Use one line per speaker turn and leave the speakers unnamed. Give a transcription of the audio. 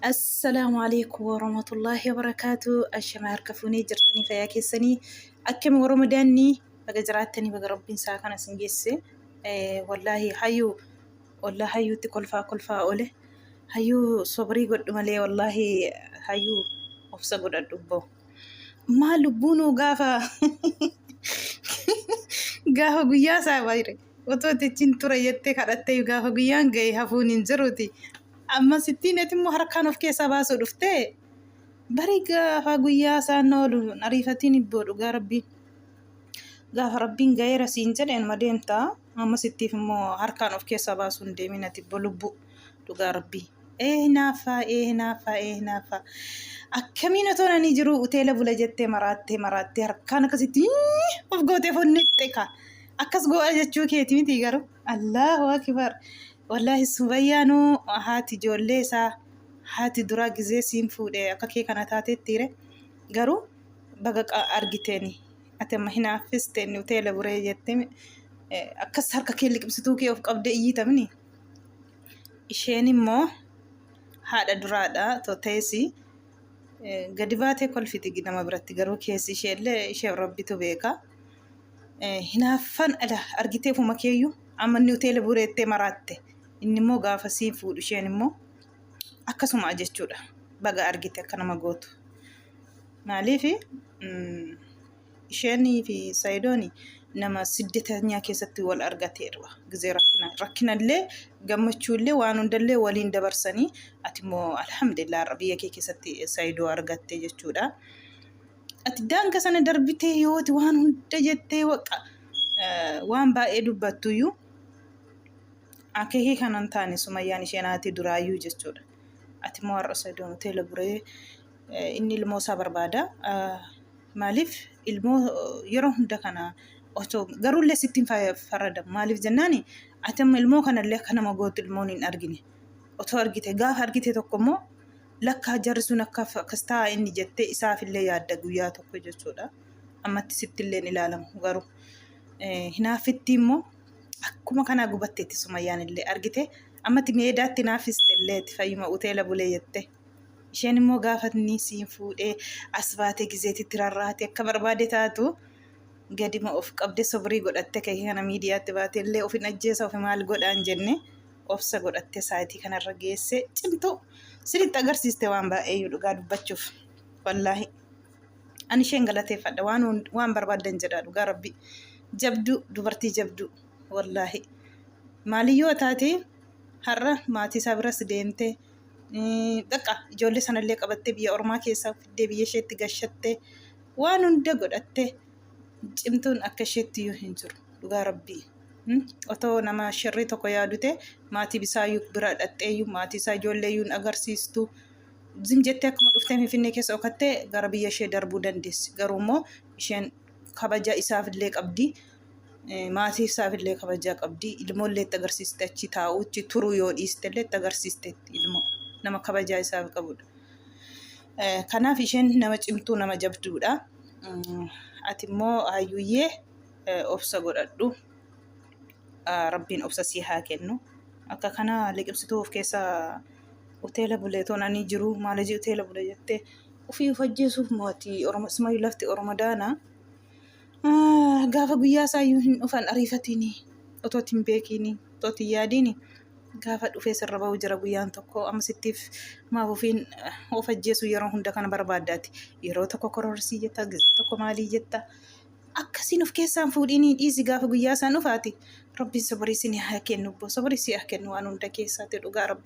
السلام عليكم ورحمة الله وبركاته. الشمار كفوني جرتني فيا كيسني أكم ورمضاني بقى جراتني بقى ربي ساكنة سنجسي. والله حيو والله حيو تكل فا أوله حيو صبري قد ملي والله حيو أفسا قد الدبو ما لبونو قافا قافا قياسا بايري وتوتي تنتورا يتك حدثي قافا قيان قي هفونين جروتي amma sittiin etimmoo harkaan of keessaa baasuu dhuftee barii gaafa guyyaa isaan oolu ariifatiin ibboo dhugaa rabbiin gaafa rabbiin gaheera siin jedheen madeemtaa amma sittiif immoo harkaan of keessaa baasuu hin deemin ati ibboo lubbuu dhugaa rabbii naaffaa akkamiin otoo nanii jiru uteela bula jettee maraattee harkaan akkasitti of gootee fonnitte ka akkas go'a jechuu keeti miti garuu allahu akbar. Wallahi Subayyaanu haati ijoollee isaa haati duraa gizee siin fuudhee akka kee kana taateettiire garuu baga argiteeni ati amma hinaaffisteen uteela buree jettee akkas harka kee liqimsituu kee of qabdee iyyitamni isheen immoo haadha duraadha toteesi gadi baatee kolfiti nama biratti garuu keessi isheellee ishee rabbitu beeka hinaaffan argitee fuma keeyyuu amma inni uteela bureettee maraatte. Inni immoo gaafa siin fuudhu isheen immoo akkasuma jechuudha baga argite akka nama gootu maaliif isheenii fi Saayidooni nama siddeetanyaa keessatti wal argateedha gizee rakkinallee gammachuullee waan hundallee waliin dabarsanii ati immoo alhamdulillah biyya kee keessatti Saayidoo argatte jechuudha ati daanga sana darbitee yooti waan hunda jettee waan baay'ee dubbattuyyuu akehii kanan taane Sumayyaan isheen haati duraayyuu jechuudha. Ati immoo har'a Saayidoon uteela buree inni ilmoo isaa barbaada. Maaliif ilmoo yeroo hunda kana otoo garuullee sittiin faradamu maaliif jennaani ati amma ilmoo kanallee akka nama gootu ilmoon hin argine otoo argite gaafa argite tokko immoo lakka jarri sun akkas ta'a inni jettee isaafillee yaadda guyyaa tokko jechuudha. Ammatti sittillee ilaalamu garuu hinaafitti immoo akkuma kana gubatteetti Sumayyaan illee argite ammatti meedaatti naafistellee fayyuma uteela bulee jette isheen immoo gaafatni siin fuudhee as baatee gizeetitti rarraate akka barbaade taatu gadima of qabde sobrii godhatte kee kana miidiyaatti baatee illee ofin ajjeesa ofi maal godhaan jenne ofsa godhatte saayitii kanarra geesse cimtuu sirriitti agarsiiste waan baay'ee dhugaa dubbachuuf wallaahi ani isheen galateeffadha waan barbaadan jedha dhugaa rabbi jabduu dubartii jabduu. Wallahi maaliyyoo taate har'a maatii isaa biras deemtee dhaqa ijoollee sanallee qabattee biyya ormaa keessaa fiddee biyya isheetti gashattee waan hunda godhattee cimtuun akka isheetti yoo hin jiru dhugaa rabbii otoo nama sharrii tokko yaadute maatii bisaayyuu bira dhaqxeeyyuu maatii isaa ijoolleeyyuu agarsiistu zim jettee akkuma dhuftee Finfinnee keessa okattee gara biyya ishee darbuu dandeessi garuu immoo isheen kabaja isaafillee qabdi. Maatii isaafillee kabajaa qabdi ilmoollee itti agarsiiste achi taa'u achi turuu yoo dhiistellee itti agarsiisteetti ilmoo nama kabajaa isaaf qabudha. Kanaaf isheen nama cimtuu nama jabduudha. Ati immoo hayyuyyee obsa godhadhu rabbiin obsa sii haa kennu akka kana liqimsituu of keessaa uteela bulee toonanii jiru maalajii uteela bulee jettee ofii hojjeesuuf mootii Sumayyuu lafti Oromadaana. Gaafa guyyaa isaayyuu hin dhufan ariifatini otoo hin beekini otoo hin yaadini gaafa dhufee sirra ba'u jira guyyaan tokko amma sittiif maaf ofiin of ajjeesu yeroo hunda kana barbaaddaati yeroo tokko kororsii jetta gizee tokko maalii jetta akkasiin of keessaan fuudhinii dhiisi gaafa guyyaa isaan dhufaati rabbiin sabrii sinii haa kennu sabrii si haa kennu waan hunda keessaati dhugaa rabbi